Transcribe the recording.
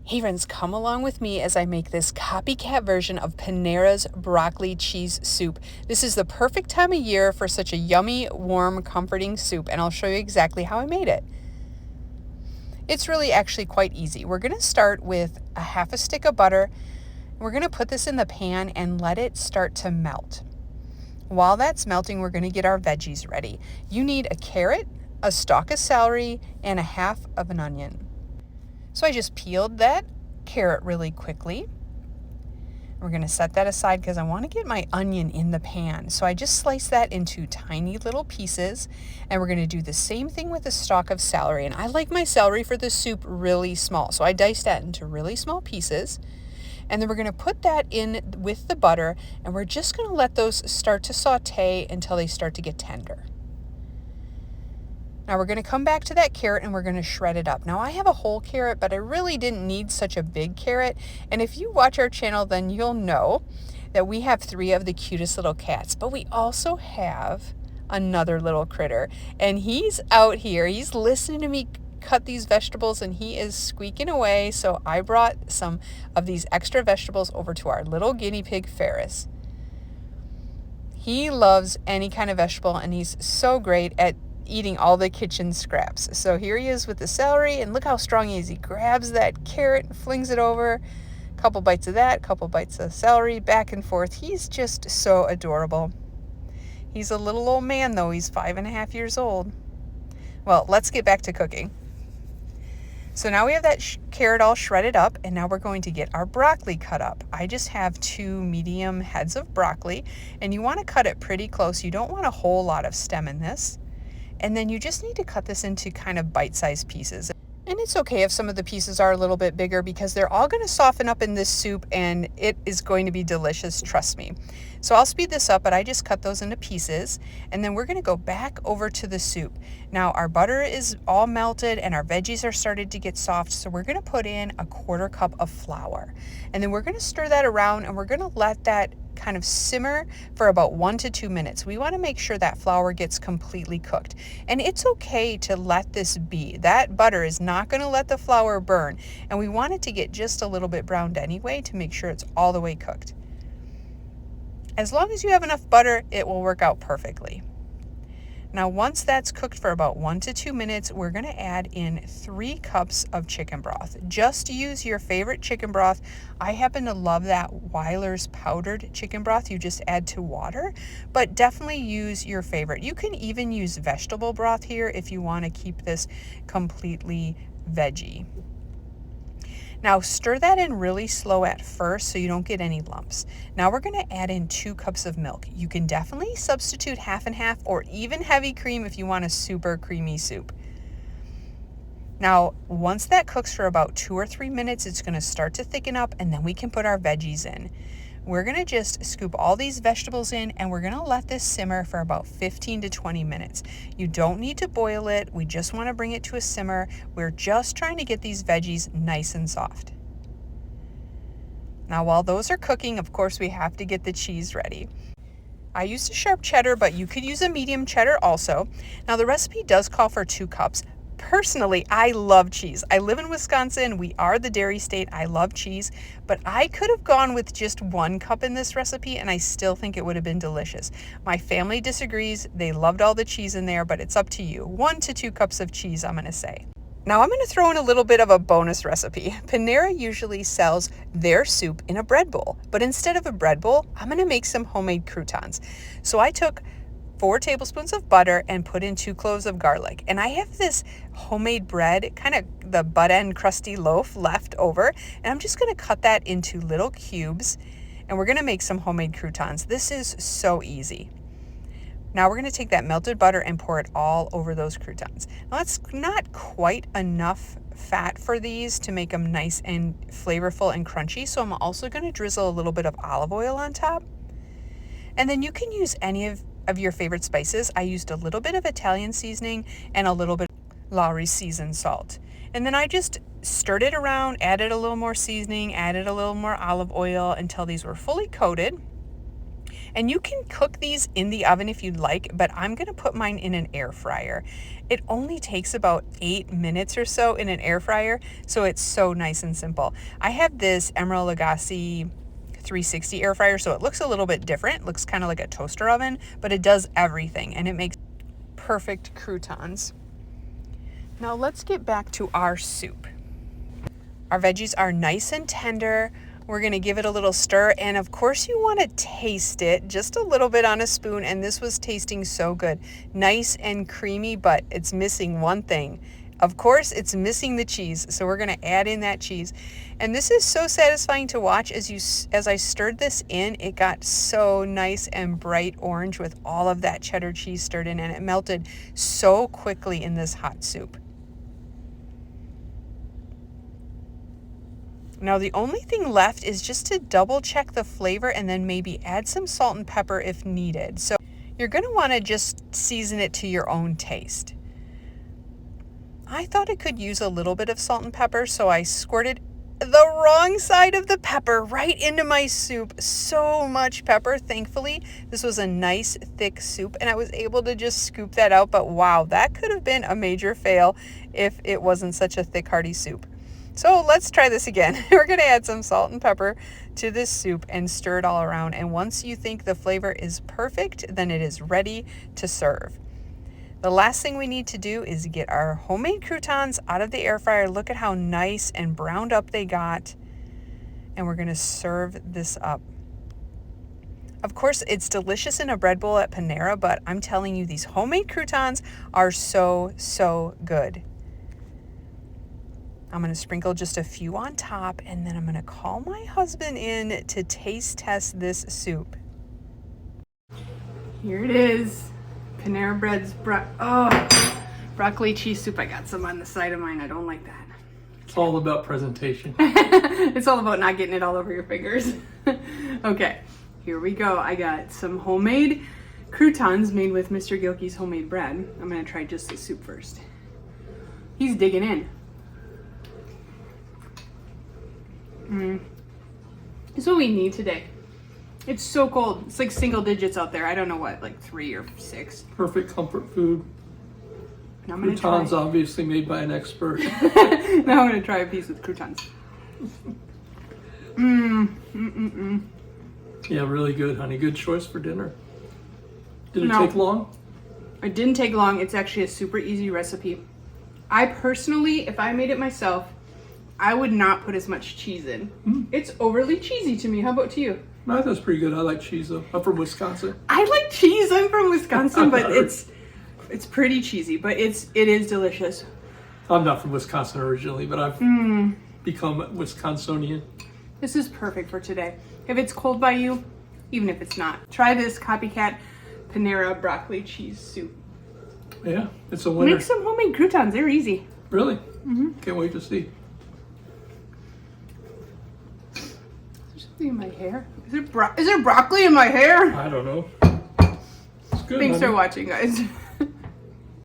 Hey friends, come along with me as I make this copycat version of Panera's broccoli cheese soup. This is the perfect time of year for such a yummy, warm, comforting soup, and I'll show you exactly how I made it. It's really actually quite easy. We're going to start with a half a stick of butter. We're going to put this in the pan and let it start to melt. While that's melting, we're going to get our veggies ready. You need a carrot, a stalk of celery, and a half of an onion. So I just peeled that carrot really quickly. We're going to set that aside because I want to get my onion in the pan. So I just sliced that into tiny little pieces, and we're going to do the same thing with the stalk of celery. And I like my celery for this soup really small, so I diced that into really small pieces. And then we're going to put that in with the butter, and we're just going to let those start to saute until they start to get tender. Now we're going to come back to that carrot and we're going to shred it up. Now I have a whole carrot, but I really didn't need such a big carrot. And if you watch our channel, then you'll know that we have 3 of the cutest little cats, but we also have another little critter. And he's out here, he's listening to me cut these vegetables and he is squeaking away. So I brought some of these extra vegetables over to our little guinea pig, Ferris. He loves any kind of vegetable and he's so great at eating all the kitchen scraps. So here he is with the celery, and look how strong he is. He grabs that carrot and flings it over. A couple bites of that, couple bites of celery, back and forth. He's just so adorable. He's a little old man though. He's 5.5 years old. Well, let's get back to cooking. So now we have that carrot all shredded up, and now we're going to get our broccoli cut up. I just have 2 medium heads of broccoli, and you want to cut it pretty close. You don't want a whole lot of stem in this. And then you just need to cut this into kind of bite-sized pieces. And it's okay if some of the pieces are a little bit bigger because they're all going to soften up in this soup and it is going to be delicious, trust me. So I'll speed this up, but I just cut those into pieces, and then we're going to go back over to the soup. Now our butter is all melted and our veggies are started to get soft, so we're going to put in a 1/4 cup of flour. And then we're going to stir that around and we're going to let that kind of simmer for about 1 to 2 minutes. We want to make sure that flour gets completely cooked. And it's okay to let this be. That butter is not going to let the flour burn, and we want it to get just a little bit browned anyway to make sure it's all the way cooked. As long as you have enough butter, it will work out perfectly. Now once that's cooked for about 1 to 2 minutes, we're going to add in 3 cups of chicken broth. Just use your favorite chicken broth. I happen to love that Weiler's powdered chicken broth you just add to water, but definitely use your favorite. You can even use vegetable broth here if you want to keep this completely veggie. Now stir that in really slow at first so you don't get any lumps. Now we're going to add in 2 cups of milk. You can definitely substitute half and half or even heavy cream if you want a super creamy soup. Now once that cooks for about 2 or 3 minutes, it's going to start to thicken up, and then we can put our veggies in. We're going to just scoop all these vegetables in, and we're going to let this simmer for about 15 to 20 minutes. You don't need to boil it. We just want to bring it to a simmer. We're just trying to get these veggies nice and soft. Now while those are cooking, of course, we have to get the cheese ready. I used a sharp cheddar, but you could use a medium cheddar also. Now the recipe does call for 2 cups. Personally, I love cheese. I live in Wisconsin. We are the dairy state. I love cheese, but I could have gone with just 1 cup in this recipe and I still think it would have been delicious. My family disagrees. They loved all the cheese in there, but it's up to you. 1 to 2 cups of cheese, I'm going to say. Now I'm going to throw in a little bit of a bonus recipe. Panera usually sells their soup in a bread bowl, but instead of a bread bowl, I'm going to make some homemade croutons. So I took 4 tablespoons of butter and put in 2 cloves of garlic. And I have this homemade bread, kind of the butt end crusty loaf left over. And I'm just going to cut that into little cubes. And we're going to make some homemade croutons. This is so easy. Now we're going to take that melted butter and pour it all over those croutons. Now that's not quite enough fat for these to make them nice and flavorful and crunchy. So I'm also going to drizzle a little bit of olive oil on top. And then you can use any of your favorite spices. I used a little bit of Italian seasoning and a little bit of Lawry's seasoned salt. And then I just stirred it around, added a little more seasoning, added a little more olive oil until these were fully coated. And you can cook these in the oven if you'd like, but I'm going to put mine in an air fryer. It only takes about 8 minutes or so in an air fryer, so it's so nice and simple. I have this Emerald Lagasse 360 air fryer, so it looks a little bit different. It looks kind of like a toaster oven, but it does everything, and it makes perfect croutons. Now let's get back to our soup. Our veggies are nice and tender. We're going to give it a little stir, and of course you want to taste it just a little bit on a spoon, and this was tasting so good. Nice and creamy, but it's missing one thing. Of course, it's missing the cheese, so we're going to add in that cheese. And this is so satisfying to watch. As I stirred this in, it got so nice and bright orange with all of that cheddar cheese stirred in, and it melted so quickly in this hot soup. Now the only thing left is just to double check the flavor and then maybe add some salt and pepper if needed. So you're going to want to just season it to your own taste. I thought it could use a little bit of salt and pepper, so I squirted the wrong side of the pepper right into my soup. So much pepper. Thankfully, this was a nice thick soup and I was able to just scoop that out, but wow, that could have been a major fail if it wasn't such a thick, hearty soup. So let's try this again. We're going to add some salt and pepper to this soup and stir it all around. And once you think the flavor is perfect, then it is ready to serve. The last thing we need to do is get our homemade croutons out of the air fryer. Look at how nice and browned up they got. And we're going to serve this up. Of course, it's delicious in a bread bowl at Panera, but I'm telling you, these homemade croutons are so, so good. I'm going to sprinkle just a few on top, and then I'm going to call my husband in to taste test this soup. Here it is. Panera Bread's broccoli cheese soup. I got some on the side of mine. I don't like that. It's all about presentation. It's all about not getting it all over your fingers. Okay, here we go. I got some homemade croutons made with Mr. Gilkey's homemade bread. I'm going to try just the soup first. He's digging in. It's what we need today. It's so cold. It's like single digits out there. I don't know what, like 3 or 6. Perfect comfort food. Now I'm gonna Croutons try. obviously made by an expert. Now I'm gonna try a piece with croutons. Yeah, really good, honey. Good choice for dinner. Did it No. take long? It didn't take long. It's actually a super easy recipe. I personally, if I made it myself, I would not put as much cheese in. It's overly cheesy to me. How about to you? I thought it was pretty good. I like cheese though. I'm from Wisconsin. I like cheese. I'm from Wisconsin, but it's pretty cheesy, but it is delicious. I'm not from Wisconsin originally, but I've become Wisconsinian. This is perfect for today. If it's cold by you, even if it's not, try this copycat Panera broccoli cheese soup. Yeah, it's a winner. Make some homemade croutons. They're easy. Really? Can't wait to see. Is there something in my hair? Is there broccoli in my hair? I don't know. It's good. Thanks honey. for watching, guys.